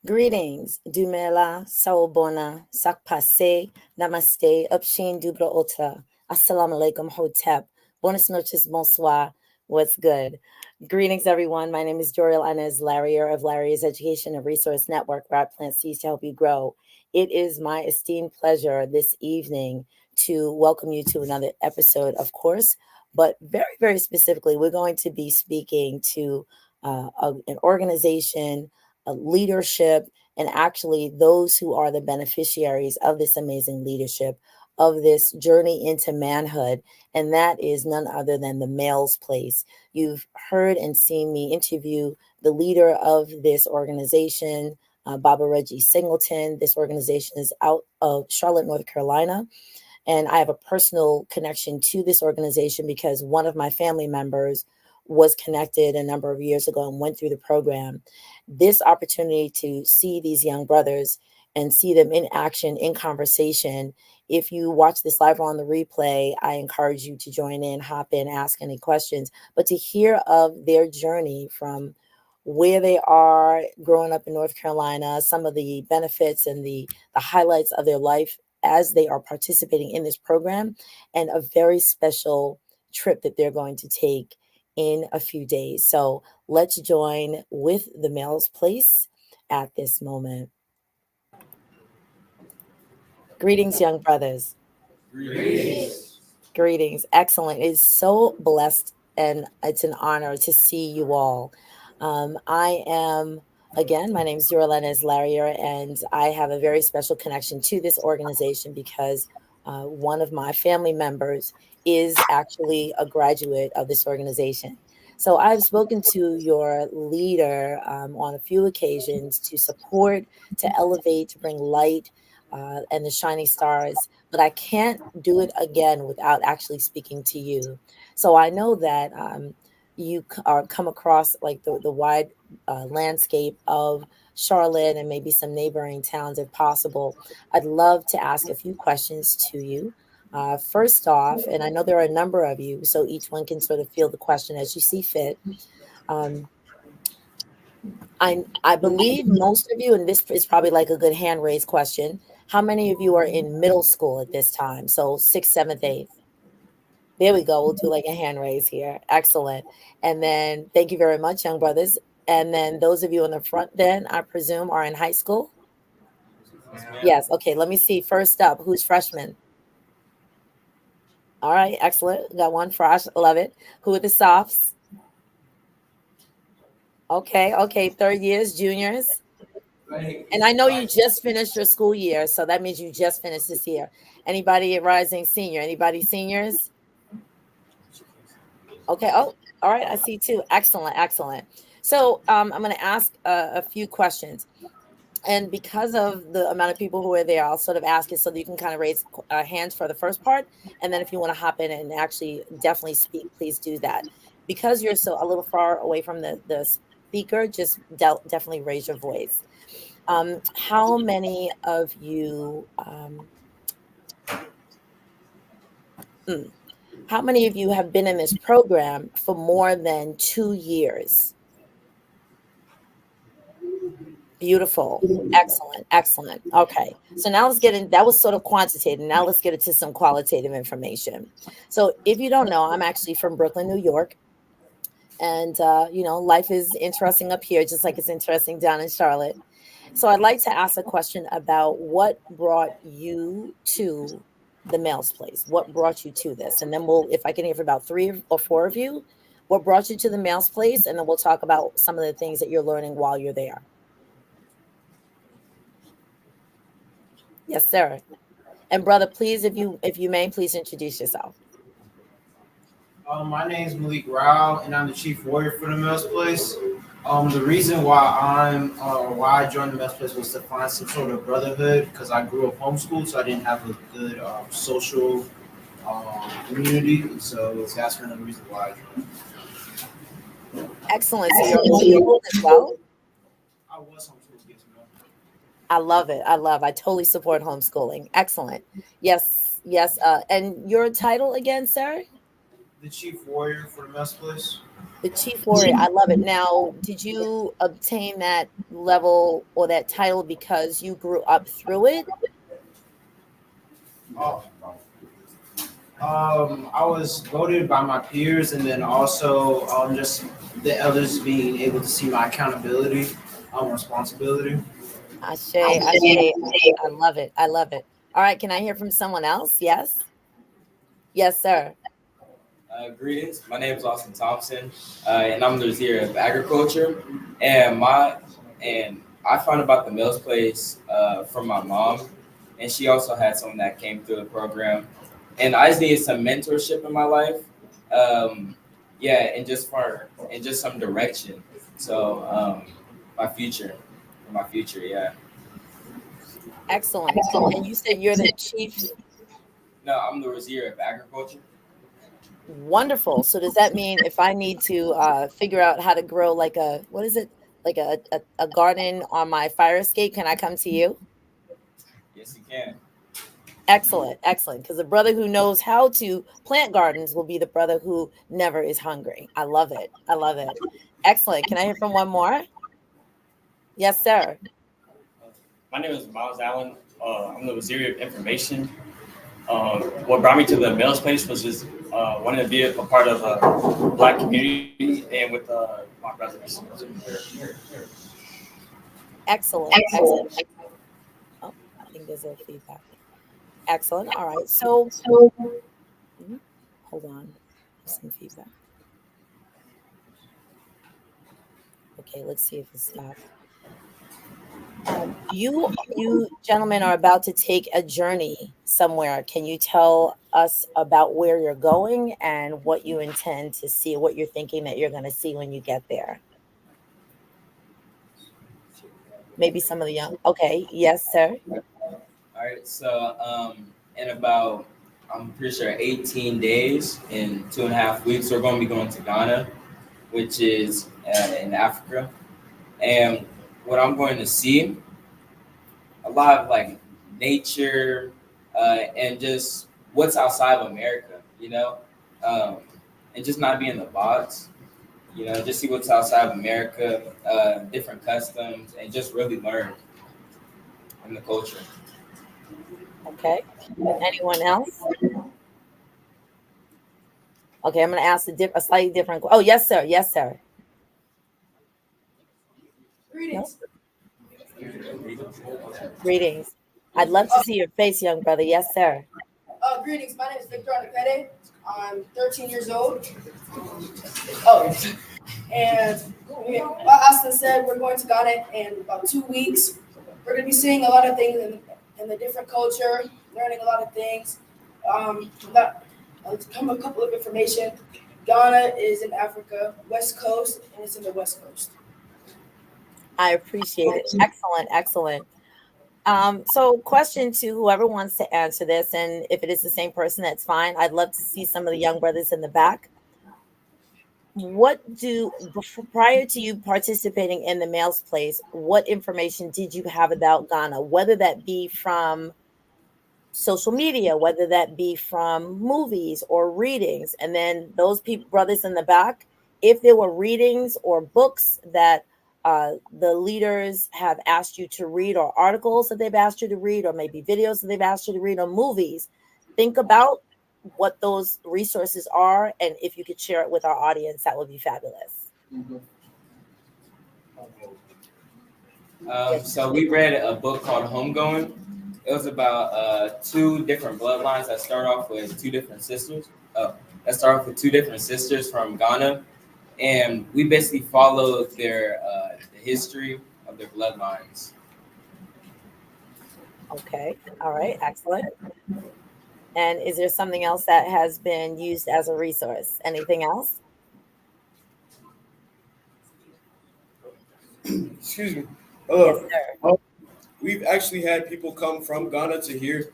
Greetings, Dumela, Sawubona, Sakpase, Namaste, Upshin, Dubra Ota, Assalamu alaikum, Hotep, Buenas noches, bonsoir, what's good? Greetings, everyone. My name is Joriel Anez Larrier of Larrier's Education and Resource Network, where I plant seeds to help you grow. It is my esteemed pleasure this evening to welcome you to another episode, of course, but very, very specifically, we're going to be speaking to an organization, a leadership, and actually those who are the beneficiaries of this amazing leadership, of this journey into manhood. And that is none other than the male's place. You've heard and seen me interview the leader of this organization, Baba Reggie Singleton. This organization is out of Charlotte, North Carolina. And I have a personal connection to this organization because one of my family members was connected a number of years ago and went through the program. This opportunity to see these young brothers and see them in action, in conversation. If you watch this live or on the replay, I encourage you to join in, hop in, ask any questions, but to hear of their journey from where they are growing up in North Carolina, some of the benefits and the highlights of their life as they are participating in this program, and a very special trip that they're going to take in a few days. So let's join with the male's place at this moment. Greetings, young brothers. Greetings. Greetings. Excellent. It's so blessed and it's an honor to see you all. I am, again, my name is Zuralenez Larrier, and I have a very special connection to this organization because one of my family members is actually a graduate of this organization. So I've spoken to your leader on a few occasions to support, to elevate, to bring light and the shining stars, but I can't do it again without actually speaking to you. So I know that you are come across like the wide landscape of Charlotte and maybe some neighboring towns if possible. I'd love to ask a few questions to you. First off, and I know there are a number of you, so each one can sort of field the question as you see fit. Um, I believe most of you, and this is probably like a good hand raised question. How many of you are in middle school at this time? So sixth, seventh, eighth. There we go. We'll do like a hand raise here. Excellent. And then thank you very much, young brothers. And then those of you in the front, then I presume are in high school. Yes, ma'am. Yes. Okay. Let me see. First up, who's freshman? All right. Excellent. Got one fresh. Love it. Who are the softs? Okay. Okay. Third years, juniors. And I know you just finished your school year, so that means you just finished this year. Anybody rising senior? Anybody seniors? Okay. Oh, all right. I see two. Excellent. Excellent. So I'm going to ask a few questions. And because of the amount of people who are there, I'll sort of ask it so that you can kind of raise hands for the first part. And then if you want to hop in and actually definitely speak, please do that. Because you're so a little far away from the speaker, just definitely raise your voice. How many of you mm, how many of you have been in this program for more than 2 years? Beautiful. Excellent. Excellent. Okay. So now let's get in. That was sort of quantitative. Now let's get into some qualitative information. So if you don't know, I'm actually from Brooklyn, New York. And, life is interesting up here, just like it's interesting down in Charlotte. So I'd like to ask a question about what brought you to the male's place. What brought you to this? And then if I can hear from about three or four of you, what brought you to the male's place? And then we'll talk about some of the things that you're learning while you're there. Yes, sir. And brother, please, if you may, please introduce yourself. My name is Malik Rao, and I'm the chief warrior for the Mess Place. The reason why I joined the Mess Place was to find some sort of brotherhood because I grew up homeschooled, so I didn't have a good social community. So that's one of the reasons why I joined. Excellent. So you're homeschooled as well. I was homeschooled, yes, ma'am. I love it. I totally support homeschooling. Excellent. Yes, yes. And your title again, sir? The chief warrior for the Mess Place. The chief warrior. I love it. Now, did you obtain that level or that title because you grew up through it? Oh, I was voted by my peers, and then also just the elders being able to see my accountability, responsibility. Ashe, Ashe. I love it. I love it. All right. Can I hear from someone else? Yes. Yes, sir. Greetings. My name is Austin Thompson, and I'm the Vizier of Agriculture. And I found about the Mills Place from my mom, and she also had someone that came through the program. And I just needed some mentorship in my life, yeah, and just some direction. So my future, my future, yeah. Excellent. And you said you're the chief. No, I'm the Vizier of Agriculture. Wonderful. So does that mean if I need to figure out how to grow like a what is it? Like a garden on my fire escape, can I come to you? Yes, you can. Excellent, excellent. Because the brother who knows how to plant gardens will be the brother who never is hungry. I love it. I love it. Excellent. Can I hear from one more? Yes, sir. My name is Miles Allen. I'm the Waziri of Information. What brought me to the Mills Place was just wanting to be a part of a Black community and with my brothers. Excellent, excellent. Oh, I think there's a feedback. Excellent. All right. So, hold on. Some feedback. Okay, let's see if it stopped. You gentlemen are about to take a journey somewhere. Can you tell us about where you're going and what you intend to see, what you're thinking that you're going to see when you get there? Maybe some of the young. Okay, yes, sir. All right, so in about, I'm pretty sure 18 days, in 2.5 weeks, we're going to be going to Ghana, which is in Africa. And what I'm going to see, a lot of like nature and just what's outside of America, um, and just not be in the box, just see what's outside of America, different customs, and just really learn from the culture. Okay. Anyone else? Okay, I'm going to ask a slightly different. Oh, yes, sir. Yes, sir. Greetings. Greetings. I'd love to see your face, young brother. Yes, sir. Greetings. My name is Victor Anacrede. I'm 13 years old. Oh, and like Austin said, we're going to Ghana in about 2 weeks. We're going to be seeing a lot of things in the different culture, learning a lot of things. Come a couple of information. Ghana is in Africa, West Coast, and it's in the West Coast. I appreciate it. Excellent, excellent. So question to whoever wants to answer this, and if it is the same person, that's fine. I'd love to see some of the young brothers in the back. Prior to you participating in the Males Place, what information did you have about Ghana, whether that be from social media, whether that be from movies or readings? And then those people, brothers in the back, if there were readings or books that the leaders have asked you to read, or articles that they've asked you to read, or maybe videos that they've asked you to read, or movies, think about what those resources are. And if you could share it with our audience, that would be fabulous. So we read a book called Homegoing. It was about two different bloodlines that start off with two different sisters. From Ghana, and we basically followed their the history of their bloodlines. Okay. All right. Excellent. And is there something else that has been used as a resource? Anything else? Excuse me. Yes, sir. We've actually had people come from Ghana to here.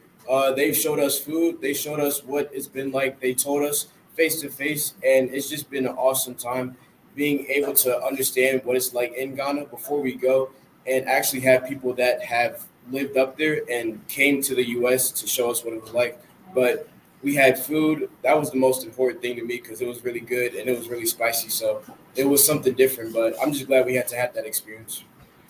They showed us food. They showed us what it's been like. They told us face to face, and it's just been an awesome time being able to understand what it's like in Ghana before we go, and actually have people that have lived up there and came to the U.S. to show us what it was like. But We had food. That was the most important thing to me because it was really good and it was really spicy. So it was something different. But I'm just glad we had to have that experience.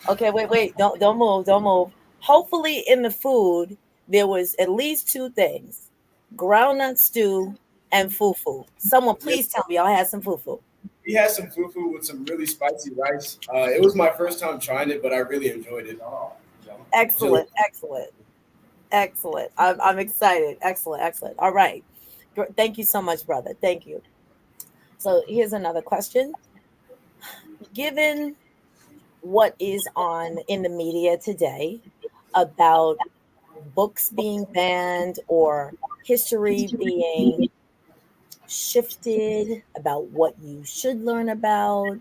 Okay, wait, don't move. Hopefully, in the food there was at least two things: groundnut stew and fufu. Someone Yes, please tell me y'all had some fufu. we had some fufu with some really spicy rice. It was my first time trying it, but I really enjoyed it. Jill. Excellent. I'm excited. Excellent. All right. Thank you so much, brother. Thank you. So here's another question. Given what is on in the media today about books being banned or history being shifted about what you should learn about,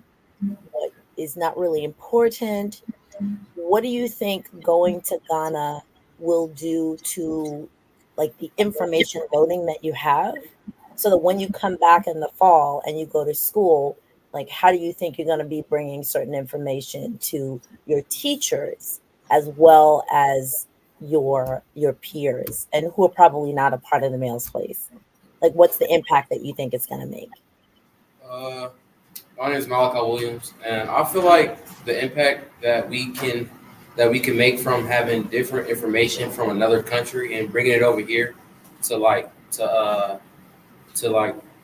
what is not really important, what do you think going to Ghana will do to like the information loading that you have so that when you come back in the fall and you go to school, like how do you think you're going to be bringing certain information to your teachers as well as your peers and who are probably not a part of the male's place? Like what's the impact that you think it's going to make? Uh, my name is Malachi Williams, and I feel like the impact that we can make from having different information from another country and bringing it over here to like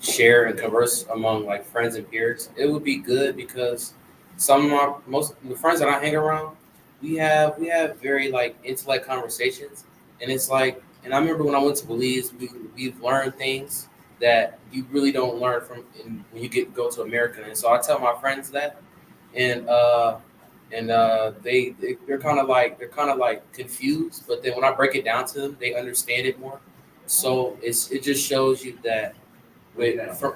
share and converse among like friends and peers, it would be good because some of most the friends that I hang around, we have very like intellect conversations, and it's like, and I remember when I went to Belize, we've learned things that you really don't learn when you go to America, and so I tell my friends that, and they're kind of like confused, but then when I break it down to them, they understand it more. So it just shows you that with from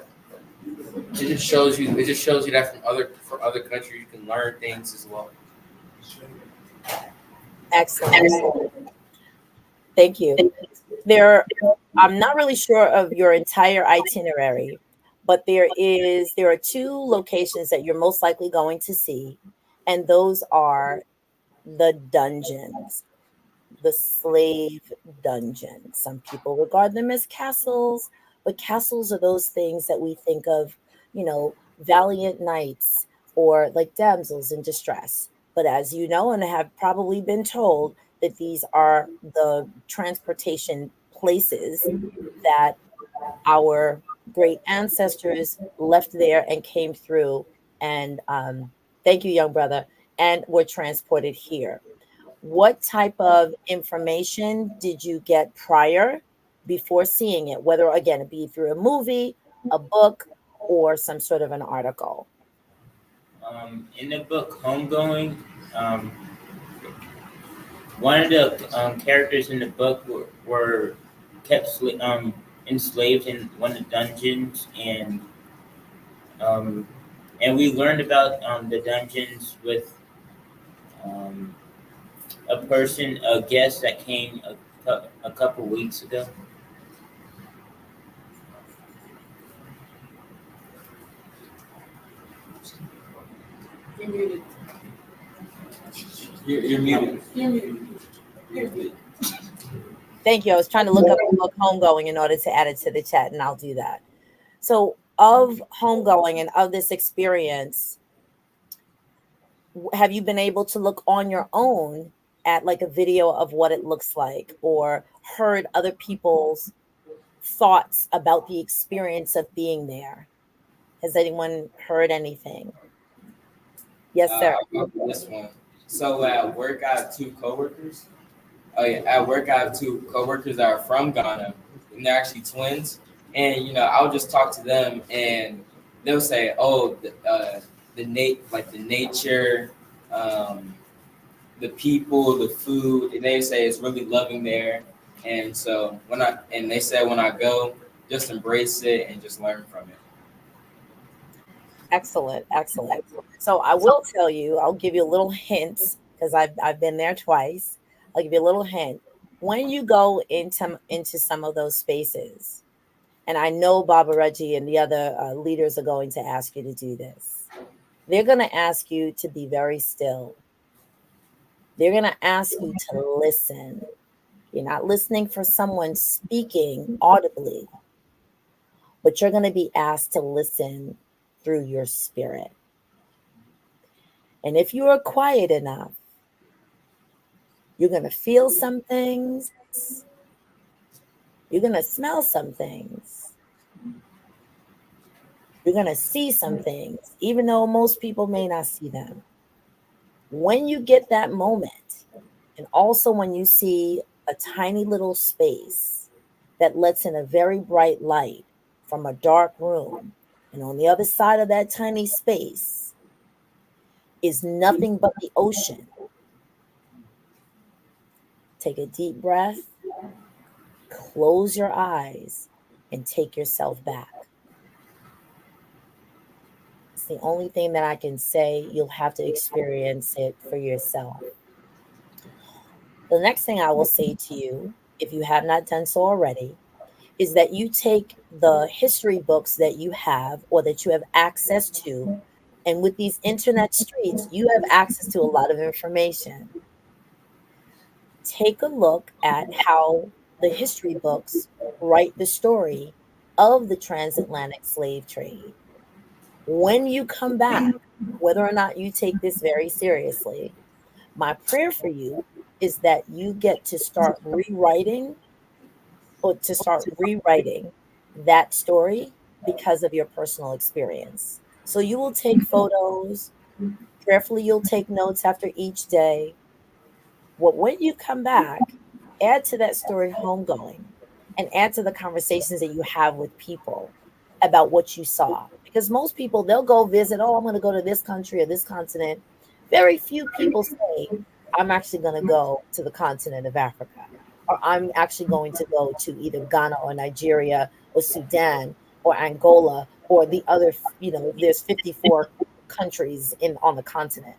it just shows you that from other countries you can learn things as well. Excellent. Thank you. There, I'm not really sure of your entire itinerary, but there are two locations that you're most likely going to see, and those are the dungeons, the slave dungeons. Some people regard them as castles, but castles are those things that we think of, valiant knights or like damsels in distress. But as you know, and have probably been told, that these are the transportation places that our great ancestors left there and came through. And thank you, young brother, and were transported here. What type of information did you get prior before seeing it? Whether, again, it be through a movie, a book, or some sort of an article. In the book Homegoing, one of the characters in the book were enslaved in one of the dungeons, um, and we learned about the dungeons with um, a guest that came a couple weeks ago. You're muted. You're muted. Thank you. I was trying to look up the book Homegoing in order to add it to the chat, and I'll do that. So, of homegoing and of this experience, have you been able to look on your own at like a video of what it looks like or heard other people's thoughts about the experience of being there? Has anyone heard anything? Yes, sir. This one. So at work, I have two coworkers. Oh yeah, at work I have two coworkers that are from Ghana, and they're actually twins. And I'll just talk to them, and they'll say, "Oh, the nature, um, the people, the food." And they say it's really loving there. And so they say when I go, just embrace it and just learn from it. Excellent. So I will tell you, I'll give you a little hint because I've been there twice. I'll give you a little hint. When you go into some of those spaces, and I know Baba Reggie and the other leaders are going to ask you to do this. They're going to ask you to be very still. They're going to ask you to listen. You're not listening for someone speaking audibly, but you're going to be asked to listen through your spirit. And if you are quiet enough, you're going to feel some things, you're going to smell some things, you're going to see some things, even though most people may not see them. When you get that moment, and also when you see a tiny little space that lets in a very bright light from a dark room, and on the other side of that tiny space is nothing but the ocean, take a deep breath, close your eyes, and take yourself back. It's the only thing that I can say. You'll have to experience it for yourself. The next thing I will say to you, if you have not done so already, is that you take the history books that you have or that you have access to, and with these internet streets, you have access to a lot of information. Take a look at how the history books write the story of the transatlantic slave trade. When you come back, whether or not you take this very seriously, my prayer for you is that you get to start rewriting or to start rewriting that story because of your personal experience. So you will take photos, prayerfully, you'll take notes after each day. Well, when you come back, add to that story homegoing and add to the conversations that you have with people about what you saw. Because most people, they'll go visit, oh, I'm going to go to this country or this continent. Very few people say, I'm actually going to go to the continent of Africa, or I'm actually going to go to either Ghana or Nigeria or Sudan or Angola or the other, there's 54 countries on the continent.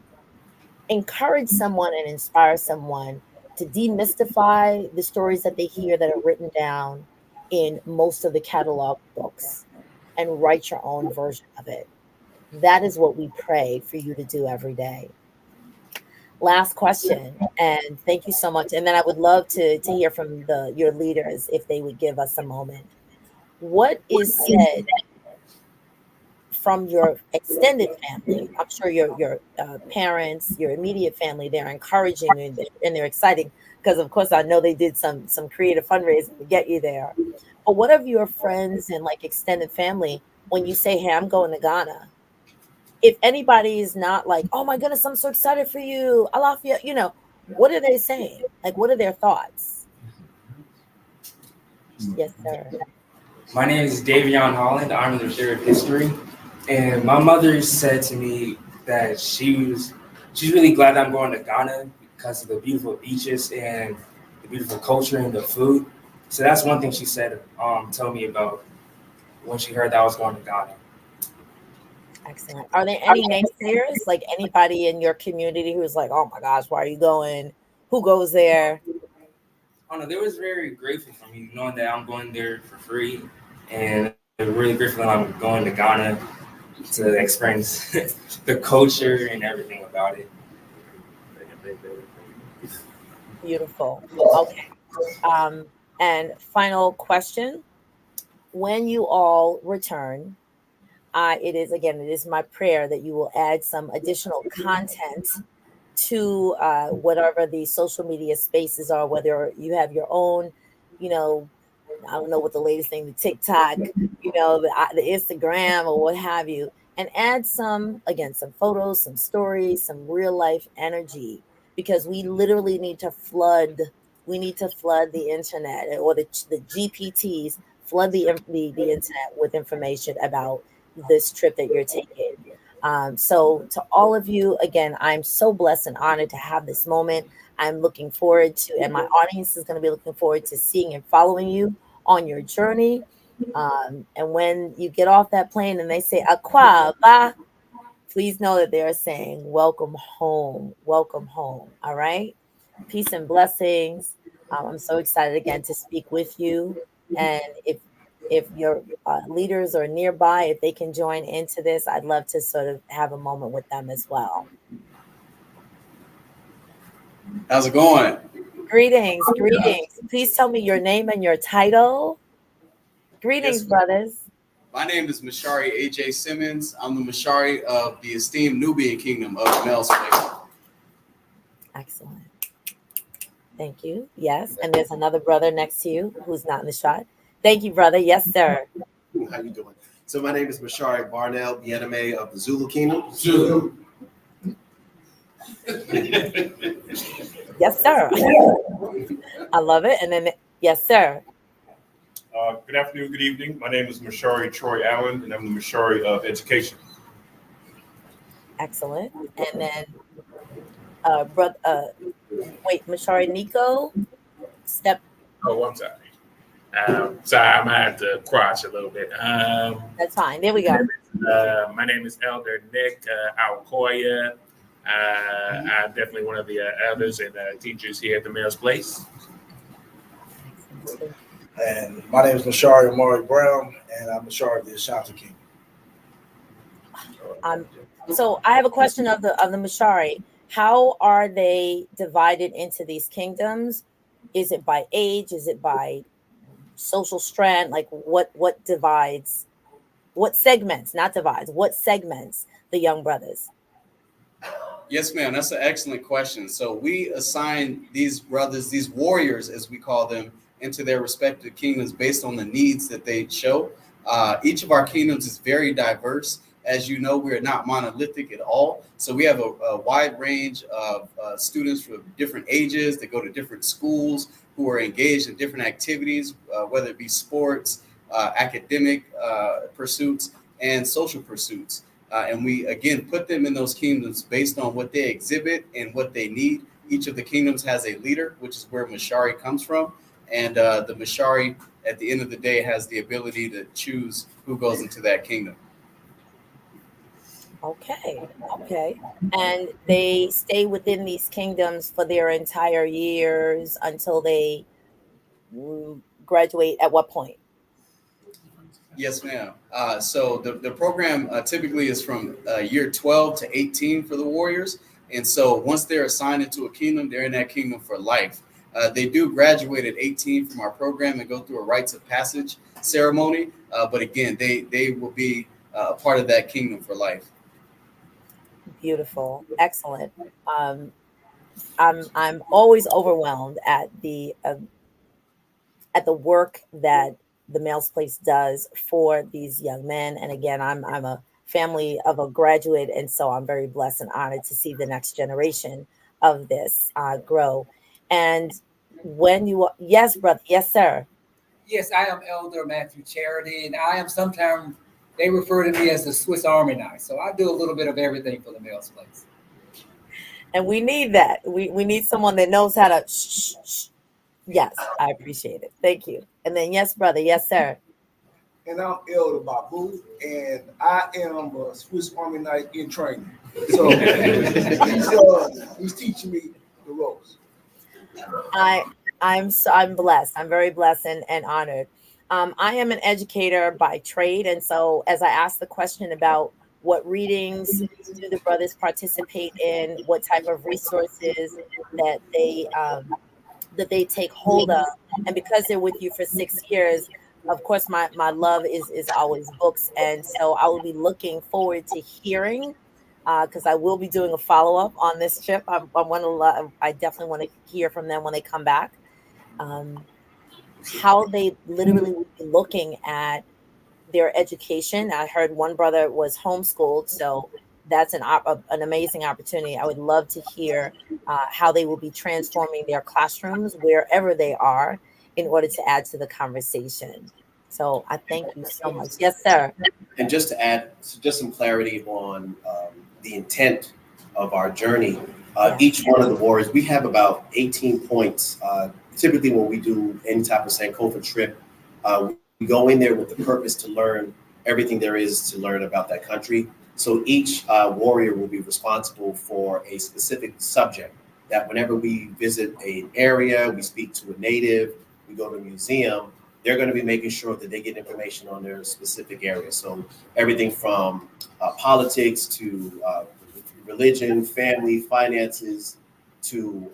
Encourage someone and inspire someone to demystify the stories that they hear that are written down in most of the catalog books and write your own version of it. That is what we pray for you to do every day. Last question, and thank you so much. And then I would love to hear from your leaders if they would give us a moment. What is said from your extended family? I'm sure your parents, your immediate family, they're encouraging you and they're excited because, of course, I know they did some creative fundraising to get you there. But what of your friends and like extended family when you say, "Hey, I'm going to Ghana"? If anybody is not like, "Oh my goodness, I'm so excited for you, I love you," what are they saying? Like, what are their thoughts? Yes, sir. My name is Davion Holland. I'm in the third of history. And my mother said to me that she's really glad I'm going to Ghana because of the beautiful beaches and the beautiful culture and the food. So that's one thing she said, told me about when she heard that I was going to Ghana. Excellent. Are there any naysayers, like anybody in your community who's like, "Oh my gosh, why are you going? Who goes there?" Oh no, they was very grateful for me, knowing that I'm going there for free, and they're really grateful that I'm going to Ghana to experience the culture and everything about it. Beautiful. Okay. And final question: when you all return, it is my prayer that you will add some additional content to whatever the social media spaces are, whether you have your own, I don't know what the latest thing, the TikTok, the Instagram or what have you, and add some photos, some stories, some real life energy, because we literally need to flood. We need to flood the internet or the GPTs, flood the internet with information about this trip that you're taking. So to all of you, again, I'm so blessed and honored to have this moment. I'm looking forward to, and my audience is going to be looking forward to seeing and following you on your journey. And when you get off that plane and they say "Aqua ba," please know that they're saying "Welcome home, welcome home." All right, peace and blessings. I'm so excited again to speak with you, and if your leaders are nearby, if they can join into this, I'd love to sort of have a moment with them as well. How's it going? Greetings, greetings. Please tell me your name and your title. Greetings, Yes, brothers. my name is Mashari A.J. Simmons. I'm the Mashari of the esteemed Nubian Kingdom of the Male Space. Excellent. Thank you. Yes. And there's another brother next to you who's not in the shot. Thank you, brother. Yes, sir. How you doing? So my name is Mashari Barnell, the anime of the Zulu Kingdom. Zulu. Yes, sir. I love it. And then, yes, sir. Good afternoon, good evening. My name is Mashari Troy Allen, and I'm the Mashari of Education. Excellent. And then, wait, Mashari Nico, step. Oh, I'm sorry. Sorry, I might have to crotch a little bit. That's fine. There we go. My name is Elder Nick Aokoya. I'm definitely one of the elders and teachers here at the Mayor's Place. And my name is Mashari Amari Brown, and I'm Mashari of the Ashanti Kingdom. So I have a question of the Mashari. How are they divided into these kingdoms? Is it by age? Is it by social strand? Like what divides? What segments? Not divides. What segments the young brothers? Yes, ma'am. That's an excellent question. So we assign these brothers, these warriors, as we call them, into their respective kingdoms based on the needs that they show. Each of our kingdoms is very diverse. As you know, we are not monolithic at all. So we have a wide range of students from different ages that go to different schools who are engaged in different activities, whether it be sports, academic pursuits, and social pursuits. And we, again, put them in those kingdoms based on what they exhibit and what they need. Each of the kingdoms has a leader, which is where Mashari comes from. And the Mashari, at the end of the day, has the ability to choose who goes into that kingdom. Okay. And they stay within these kingdoms for their entire years until they graduate at what point? Yes, ma'am. So the program typically is from year 12 to 18 for the warriors. And so once they're assigned into a kingdom, they're in that kingdom for life. They do graduate at 18 from our program and go through a rites of passage ceremony. But again, they will be a part of that kingdom for life. Beautiful. Excellent. I'm always overwhelmed at the work that the Male's Place does for these young men. And again, I'm a family of a graduate, and so I'm very blessed and honored to see the next generation of this grow. And when you are, yes, brother, yes, sir. Yes, I am Elder Matthew Charity, and I am sometimes they refer to me as the Swiss Army knife. So I do a little bit of everything for the Male's Place. And we need that. We need someone that knows how to shh. Yes, I appreciate it. Thank you. And then yes, brother, yes, sir. And I'm Elder Babu, and I am a Swiss Army knife in training. So he's teaching me the ropes. I'm blessed. I'm very blessed and honored. I am an educator by trade, and so as I asked the question about what readings do the brothers participate in, what type of resources that they take hold of, and because they're with you for 6 years, of course, my love is always books, and so I will be looking forward to hearing. Because I will be doing a follow-up on this trip. I definitely want to hear from them when they come back. How they literally would be looking at their education. I heard one brother was homeschooled, so that's an amazing opportunity. I would love to hear how they will be transforming their classrooms wherever they are in order to add to the conversation. So I thank you so much. Yes, sir. And just to add just some clarity on the intent of our journey, each one of the warriors, we have about 18 points. Typically when we do any type of Sankofa trip, we go in there with the purpose to learn everything there is to learn about that country. So each warrior will be responsible for a specific subject that whenever we visit an area, we speak to a native, we go to a museum, they're going to be making sure that they get information on their specific area. So everything from politics to religion, family, finances, to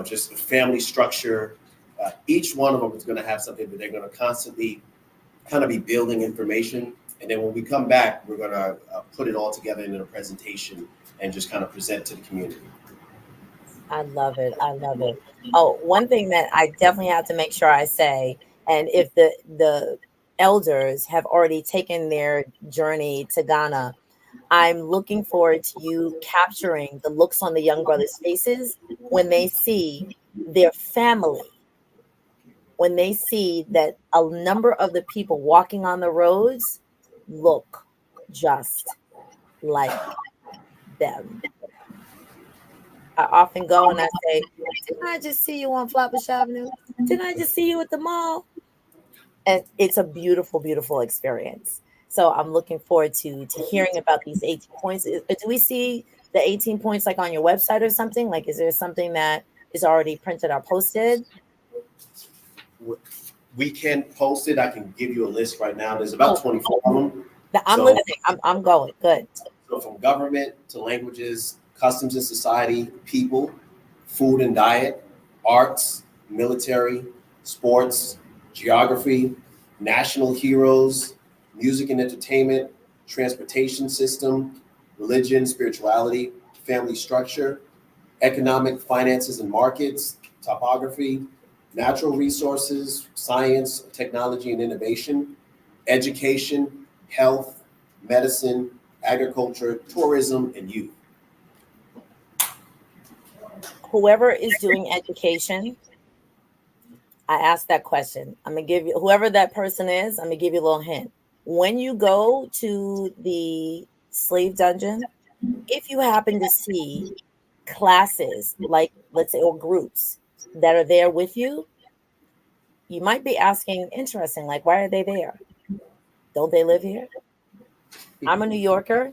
just family structure. Each one of them is going to have something that they're going to constantly kind of be building information. And then when we come back, we're going to put it all together in a presentation and just kind of present to the community. I love it. I love it. Oh, one thing that I definitely have to make sure I say, and if the elders have already taken their journey to Ghana, I'm looking forward to you capturing the looks on the young brothers' faces when they see their family, when they see that a number of the people walking on the roads look just like them. I often go and I say, didn't I just see you on Flatbush Avenue? Didn't I just see you at the mall? And it's a beautiful, beautiful experience. So I'm looking forward to hearing about these 18 points. Do we see the 18 points like on your website or something? Like, is there something that is already printed or posted? We can post it. I can give you a list right now. There's about 24 of them. I'm listening. I'm going. Good. So from government to languages, customs and society, people, food and diet, arts, military, sports, geography, national heroes, music and entertainment, transportation system, religion, spirituality, family structure, economic, finances and markets, topography, natural resources, science, technology and innovation, education, health, medicine, agriculture, tourism, and youth. Whoever is doing education, I asked that question. I'm going to give you, whoever that person is, I'm going to give you a little hint. When you go to the slave dungeon, if you happen to see classes, like let's say, or groups that are there with you, you might be asking, interesting, like, why are they there? Don't they live here? I'm a New Yorker.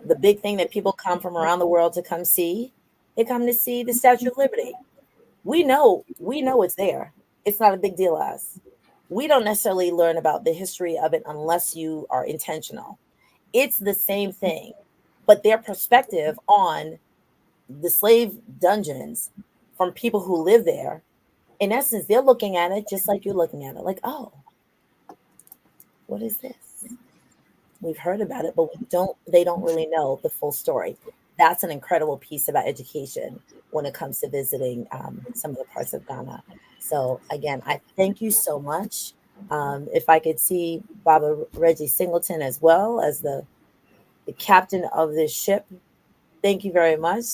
The big thing that people come from around the world to come see, they come to see the Statue of Liberty. We know it's there. It's not a big deal to us. We don't necessarily learn about the history of it unless you are intentional. It's the same thing, but their perspective on the slave dungeons from people who live there, in essence, they're looking at it just like you're looking at it, like, oh, what is this? We've heard about it, but they don't really know the full story. That's an incredible piece about education when it comes to visiting some of the parts of Ghana. So again, I thank you so much. If I could see Baba Reggie Singleton as well as the captain of this ship. Thank you very much.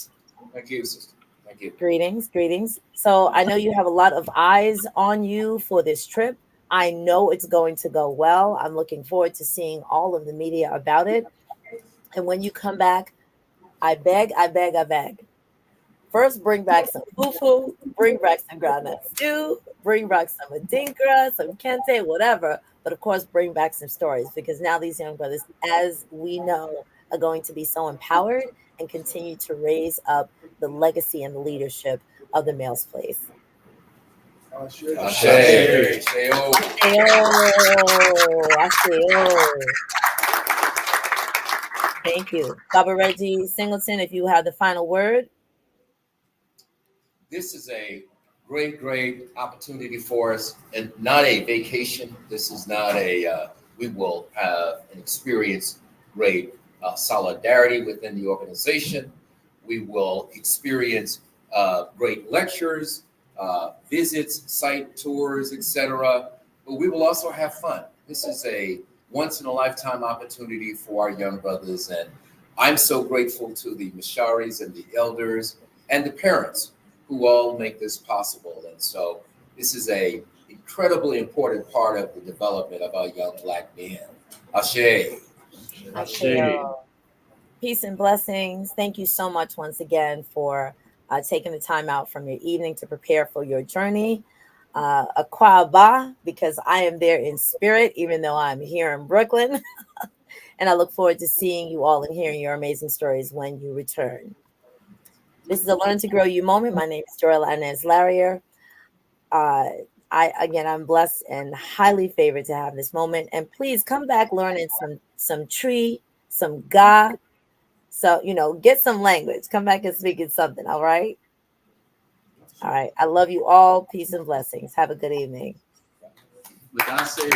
Thank you, sister. Thank you. Greetings. So I know you have a lot of eyes on you for this trip. I know it's going to go well. I'm looking forward to seeing all of the media about it. And when you come back, I beg. First, bring back some fufu, bring back some groundnut stew, bring back some adinkra, some kente, whatever. But of course, bring back some stories, because now these young brothers, as we know, are going to be so empowered and continue to raise up the legacy and the leadership of the Males Place. Thank you. Baba Reggie Singleton, if you have the final word. This is a great opportunity for us, and not a vacation. This is not we will have and experience great solidarity within the organization. We will experience great lectures, visits, site tours, etc. But we will also have fun. This is a once-in-a-lifetime opportunity for our young brothers, and I'm so grateful to the Misharis and the elders and the parents who all make this possible. And so this is a incredibly important part of the development of our young Black men. Ashe. Peace and blessings. Thank you so much once again for taking the time out from your evening to prepare for your journey. Akwaba, because I am there in spirit, even though I'm here in Brooklyn. And I look forward to seeing you all and hearing your amazing stories when you return. This is a Learn to Grow You moment. My name is Joella Inez Larrier. I'm blessed and highly favored to have this moment. And please come back learning some tree, some Ga. So, get some language. Come back and speak in something, all right? All right. I love you all. Peace and blessings. Have a good evening. With that said,